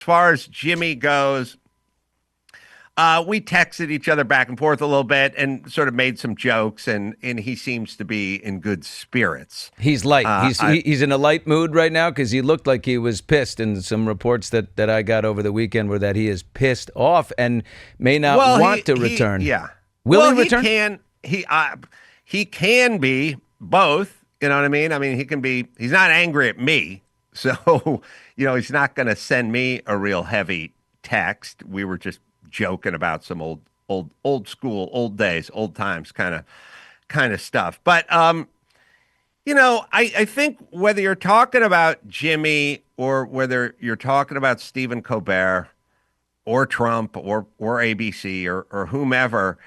far as Jimmy goes, we texted each other back and forth a little bit and sort of made some jokes, and he seems to be in good spirits. He's light. I He's in a light mood right now because he looked like he was pissed. And some reports that I got over the weekend were that he is pissed off and may not well, want to return. yeah. Will Well, he return? he can be both. You know what I mean? I mean, he can be. He's not angry at me, so he's not going to send me a real heavy text. We were just joking about some old school, old days, old times kind of stuff. But I think whether you're talking about Jimmy or whether you're talking about Stephen Colbert or Trump or ABC or whomever,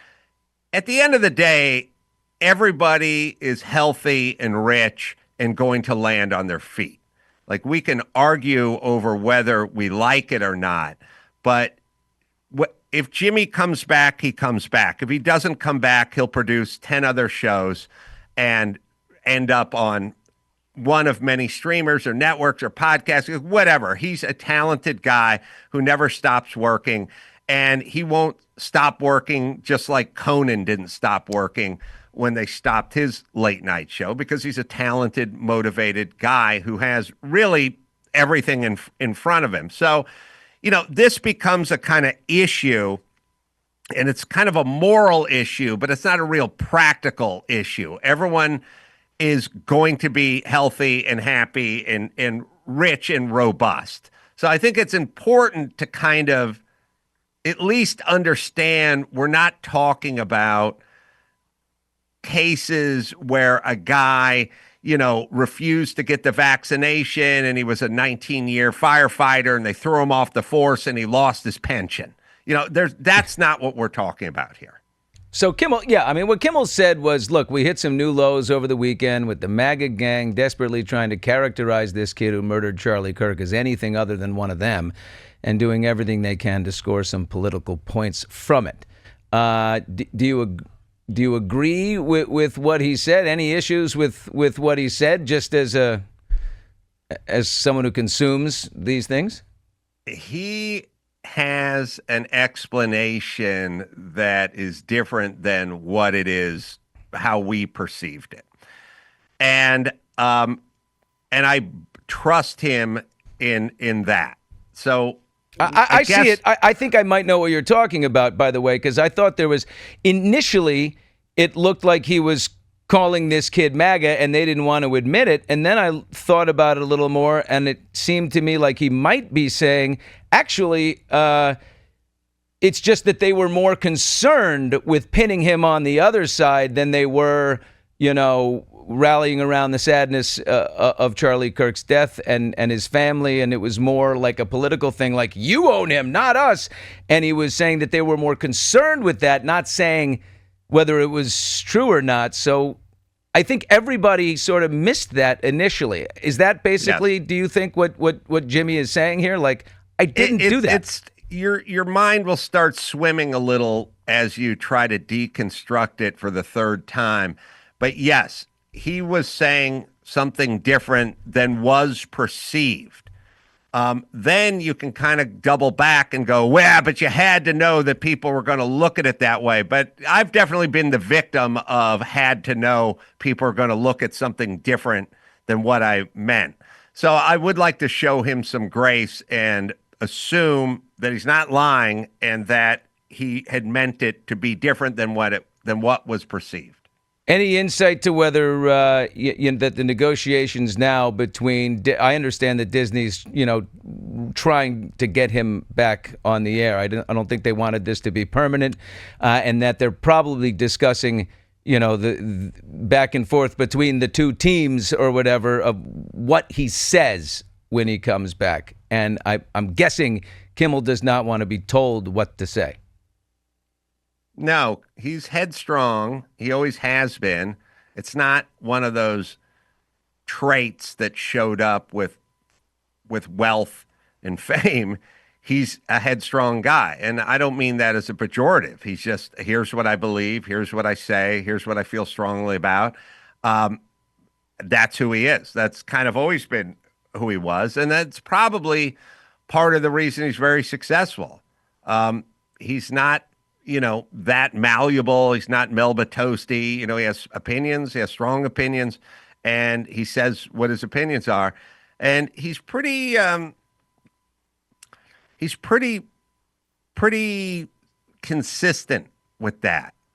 at the end of the day, everybody is healthy and rich and going to land on their feet. Like, we can argue over whether we like it or not, but if Jimmy comes back, he comes back. If he doesn't come back, he'll produce 10 other shows and end up on one of many streamers or networks or podcasts, whatever. He's a talented guy who never stops working, and he won't stop working, just like Conan didn't stop working when they stopped his late night show, because he's a talented, motivated guy who has really everything in front of him. So, this becomes a kind of issue, and it's kind of a moral issue, but it's not a real practical issue. Everyone is going to be healthy and happy and rich and robust. So I think it's important to kind of at least understand we're not talking about cases where a guy refused to get the vaccination and he was a 19-year firefighter and they threw him off the force and he lost his pension. That's not what we're talking about here. So Kimmel, what Kimmel said was, look, we hit some new lows over the weekend with the MAGA gang desperately trying to characterize this kid who murdered Charlie Kirk as anything other than one of them and doing everything they can to score some political points from it. Do you agree with what he said? Any issues with what he said, just as someone who consumes these things? He has an explanation that is different than what it is, how we perceived it. And I trust him in that. So I guess, see it. I think I might know what you're talking about, by the way, because I thought there was initially it looked like he was calling this kid MAGA and they didn't want to admit it. And then I thought about it a little more and it seemed to me like he might be saying, actually, it's just that they were more concerned with pinning him on the other side than they were, rallying around the sadness of Charlie Kirk's death and his family. And it was more like a political thing, like, you own him, not us. And he was saying that they were more concerned with that, not saying whether it was true or not. So I think everybody sort of missed that initially. Is that basically, yes, do you think what Jimmy is saying here? Like, I didn't do that. It's your mind will start swimming a little as you try to deconstruct it for the third time. But yes, he was saying something different than was perceived. Then you can kind of double back and go, well, but you had to know that people were going to look at it that way. But I've definitely been the victim of had to know people are going to look at something different than what I meant. So I would like to show him some grace and assume that he's not lying and that he had meant it to be different than what was perceived. Any insight to whether that the negotiations now between, I understand that Disney's trying to get him back on the air. I don't think they wanted this to be permanent, and that they're probably discussing the back and forth between the two teams or whatever of what he says when he comes back. And I'm guessing Kimmel does not want to be told what to say. No, he's headstrong. He always has been. It's not one of those traits that showed up with wealth and fame. He's a headstrong guy. And I don't mean that as a pejorative. He's just, here's what I believe. Here's what I say. Here's what I feel strongly about. That's who he is. That's kind of always been who he was. And that's probably part of the reason he's very successful. He's not, that malleable. He's not Melba Toasty. He has opinions. He has strong opinions, and he says what his opinions are. And he's pretty consistent with that.